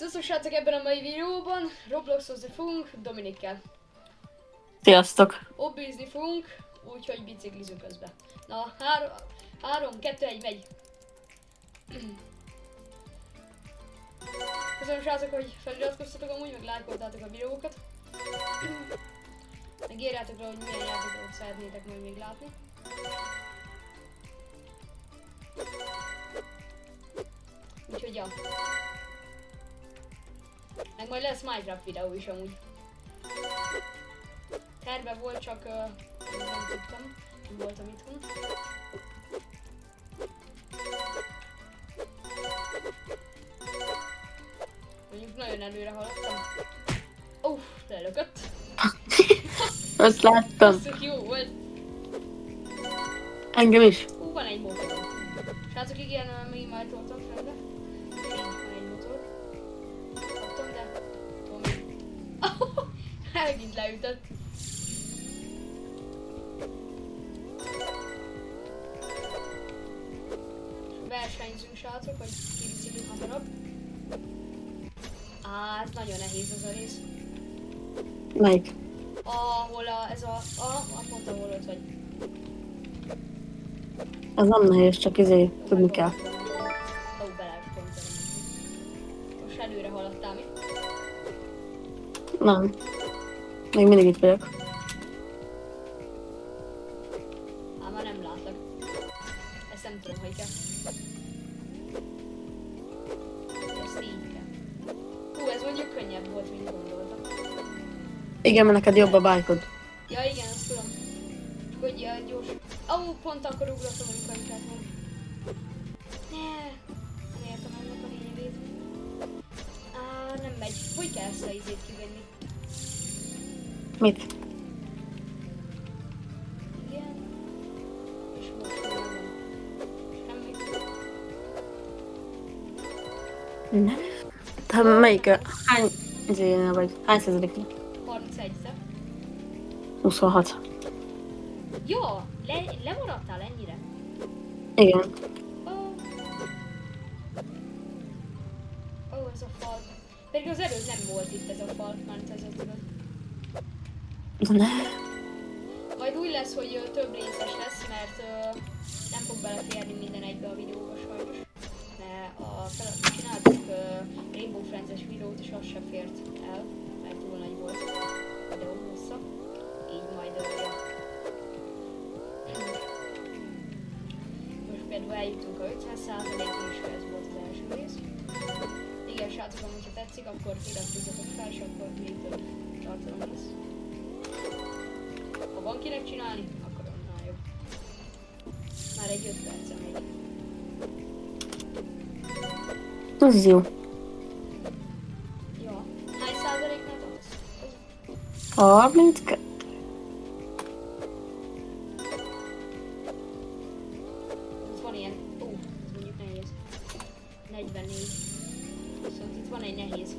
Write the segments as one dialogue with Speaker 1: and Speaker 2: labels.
Speaker 1: Sziasztok srácok, ebben a mai videóban Robloxozni fogunk Dominikkel.
Speaker 2: Sziasztok!
Speaker 1: Obbizni fogunk, úgyhogy biciklizünk közben. Na, 3, 2, 1, megy! Köszönöm srácok, hogy feliratkoztatok amúgy, meg lájkoltátok a videókat. Meg írjátok rá, hogy milyen játékokat szeretnétek majd még látni. Úgyhogy ja. Meg majd lesz Minecraft videó is amúgy. Terve volt, csak nem tudtam. Nem voltam itthon. Mondjuk nagyon előre haladtam. Lelökött.
Speaker 2: Azt láttam.
Speaker 1: Basszuk, jó volt.
Speaker 2: Engem is.
Speaker 1: Van egy motorom. Srácok, igen, még már toltam fel, de van egy motor. Kaptam, de Tomi. Megint leütött. Versenyzünk srácok, hogy ki biciklik hamarabb. Ez nagyon nehéz az a rész.
Speaker 2: Melyik?
Speaker 1: Ahol pont ahol ott vagy.
Speaker 2: Ez nem nehéz, csak tudni kell.
Speaker 1: Most előre haladtál mi?
Speaker 2: Nem. Még mindig itt vagyok.
Speaker 1: Már nem látlak. Ezt nem tudom, hogy kell. Ezt így kell. Ez mondjuk könnyebb volt, mint gondoltam.
Speaker 2: Igen, mert neked jobb a bájkod.
Speaker 1: Ja igen, azt tudom. Hogy gyors. Pont akkor ugrottam, amikor nem kellett volna. Nem értem ennek a lényegét. Nem megy. Hogy kell ezt a izét kivenni?
Speaker 2: Mit?
Speaker 1: Igen. És most nem van. Semmi.
Speaker 2: Ne? Te melyik? Hány izénél vagy? Hány százaléknél?
Speaker 1: 31-szer.
Speaker 2: 26.
Speaker 1: Jó, lemaradtál ennyire?
Speaker 2: Igen.
Speaker 1: Ez a fal. Pedig az előtt nem volt itt ez a fal, mármint ez a tudod.
Speaker 2: Ne?
Speaker 1: Majd úgy lesz, hogy több részes lesz, mert nem fog beleférni minden egybe a videóba sajnos. Mert csináltuk Rainbow Friends-es videót, és az sem fért el, mert túl nagy volt a videó hossza. Így majd most például eljutunk a 500%-ig, és ez volt az első rész. Igen, srácok, ha tetszik, akkor iratkozzatok fel, és akkor még több tartalom lesz. Ha van kinek csinálni, akkor annál jobb. Már egy 5 percen megy.
Speaker 2: Ez jó.
Speaker 1: Ja. Hány százaléknál tartasz?
Speaker 2: 32.
Speaker 1: Itt van ilyen... ez mondjuk nehéz. 44. Viszont itt van egy nehéz.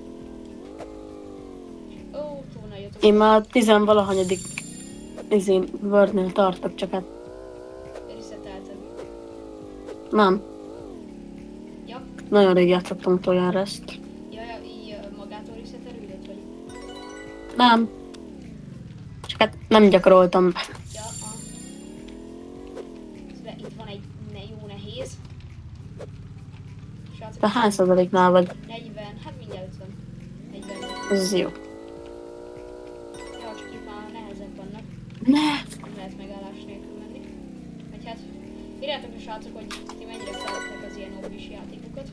Speaker 1: Túl nagyotok.
Speaker 2: Én már 10-valahanyadik Wordnél tartok, csak hát
Speaker 1: Resetelted.
Speaker 2: nem.
Speaker 1: Ja.
Speaker 2: Nagyon rég játszottam utoljára ezt.
Speaker 1: Ja, így magától resetelődött, vagy?
Speaker 2: Nem. Csak hát nem gyakoroltam.
Speaker 1: Ja, itt van egy jó nehéz. Srácok,
Speaker 2: Te hány százaléknál vagy?
Speaker 1: 40, hát mindjárt 50. 40.
Speaker 2: Ez jó.
Speaker 1: Ja, csak itt már nehezebb vannak.
Speaker 2: Ne!
Speaker 1: Nem lehet megállás nélkül menni. Vagy hát, írjátok a srácok, hogy ti mennyire szeretnek az ilyen hobbis játékokat.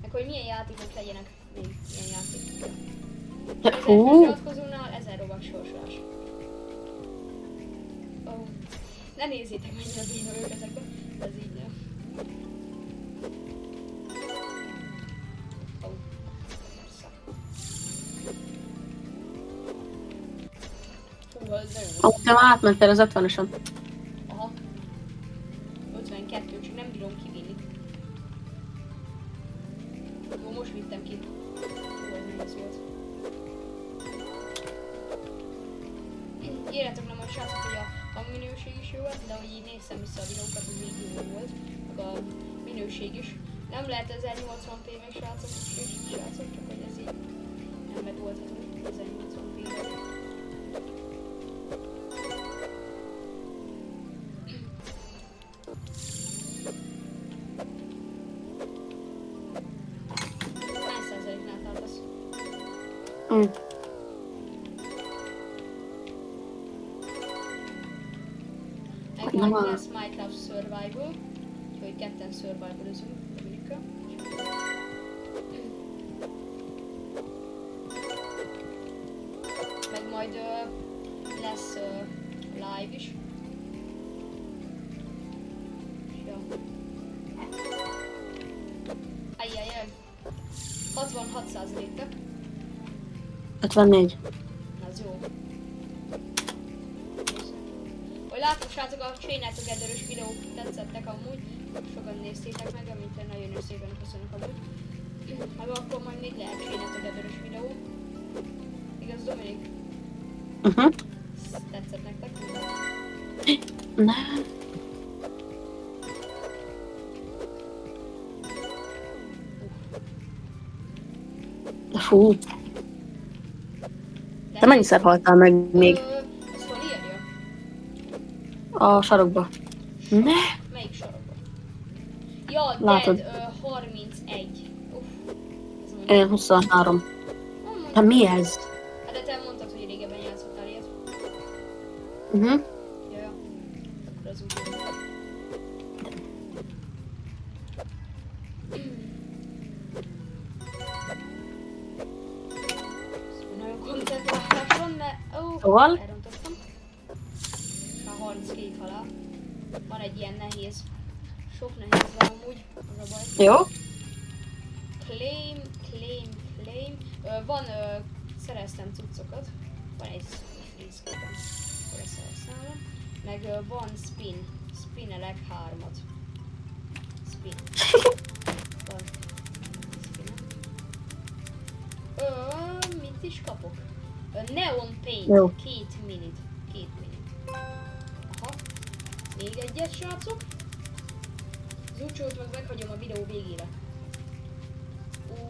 Speaker 1: Meg hogy milyen játékok legyenek még ilyen játékok. 1000 feliratkozónál 1000 robux sorsolás. Ne nézzétek mennyire béna ők ezekben, ez így nem.
Speaker 2: Te már átmentél az 50-ösen.
Speaker 1: Aha. 52, csak nem bírom kivinni. Jó, most vittem ki. Ez nehéz volt. Írjátok nem, hogy srácok, hogy a hangminőség is jó volt, de hogy így néztem vissza a videókat, az így jó volt. Meg a minőség is. Nem lehet 1080p meg srácok, csak hogy ez így
Speaker 2: Mm.
Speaker 1: Meg
Speaker 2: Nem
Speaker 1: majd
Speaker 2: a-
Speaker 1: lesz Minecraft Survival, úgyhogy ketten survivalozunk Dominika. Meg majd lesz live is. Ja. Ajjajjaj. 66%-a.
Speaker 2: 54.
Speaker 1: Az jó. Hogy látom, srácok, a Chained Together-ös videók tetszettek amúgy. Sokan néztétek meg, amit én nagyon szépen köszönök amúgy. Meg akkor majd még lehet Chained Together-ös videó. Igaz, Dominik? Tetszett nektek?
Speaker 2: Nem. Fú, te mennyiszer haltál meg még
Speaker 1: Ezt hol írja?
Speaker 2: a sarokba? Ne!
Speaker 1: Melyik sorokban? Ja,
Speaker 2: Látod.
Speaker 1: Dead 31. Uff. Ez mondjuk.
Speaker 2: Én 23.
Speaker 1: Mondjuk.
Speaker 2: De mi ez?
Speaker 1: Hát de te mondtad, hogy régebben játszottál ilyet. Ja. Akkor az úgy. Nagyon koncentrálás van, mert...
Speaker 2: Szóval?
Speaker 1: Elrontottam. Már 32 halál. Van egy ilyen nehéz. Sok nehéz van amúgy, az a baj.
Speaker 2: Jó?
Speaker 1: Claim. Van, szereztem cuccokat. Van egy freeze-keben. Akkor ezt használom. Meg van spinelek 3-at. Spin. Van spin. Mit is kapok? Neon paint.
Speaker 2: Jó.
Speaker 1: 2 minute. Aha. Még egyet, srácok. Az úcsót meg meghagyom a videó végére.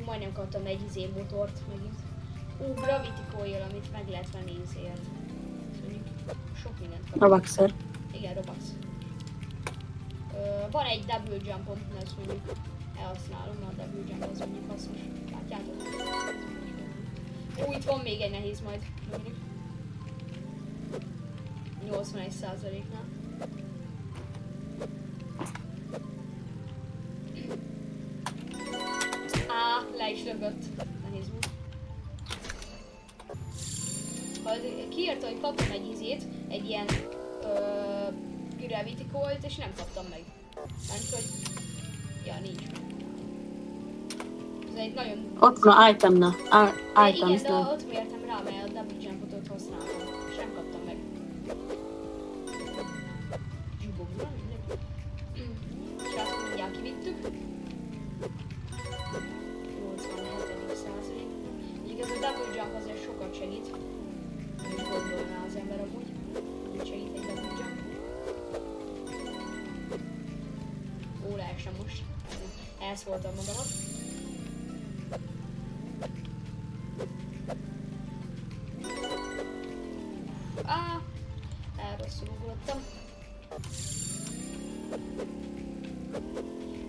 Speaker 1: Majdnem kaptam egy motort megint. Gravity Coil, amit meg lehet venni izéért. Mondjuk sok mindent kaptam.
Speaker 2: Robuxer.
Speaker 1: Igen, Robux. Van egy double jumpom, de ezt mondjuk elhasználom, a double jump az mondjuk hasznos. Látjátok? Itt van még egy nehéz majd, mondjuk. 81%-nál. Le is lögött. Nehéz volt. Kiírta, hogy kaptam egy izét, egy ilyen Gravity Coil-t, és nem kaptam meg. Mert hogy... Ja, nincs meg. Ez egy nagyon...
Speaker 2: Ott van itemna.
Speaker 1: Igen,
Speaker 2: Items,
Speaker 1: de
Speaker 2: nem.
Speaker 1: ott mértem rá, mert a double jumpot ott használtam, és nem kaptam meg. Zsugogva, mindegy. Srácok, mindjárt kivittük. 87. százalék. Mondjuk ez a double jump azért sokat segít. Nem is gondolná az ember amúgy. Úgy segít egy double jump. Leesem most. Elszóltam magamat. Rosszul ugrottam.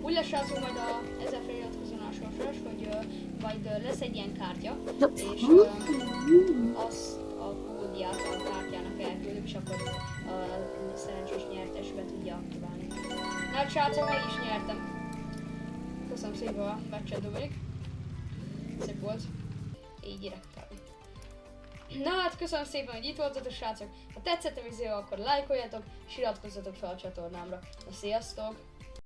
Speaker 1: Úgy lesz, srácok, majd ezzel feliratkozón a sorsos, hogy majd lesz egy ilyen kártya, és azt a kódját a kártyának elküldöm, és akkor a szerencsés nyertes be tudja aktiválni. Na hát, srácok, meg is nyertem. Köszönöm szépen a meccset, Dominik. Szép volt. Így direktál. Na hát, köszönöm szépen, hogy itt voltatok, srácok. Ha tetszett a videó, akkor lájkoljatok, és iratkozzatok fel a csatornámra. Na, sziasztok!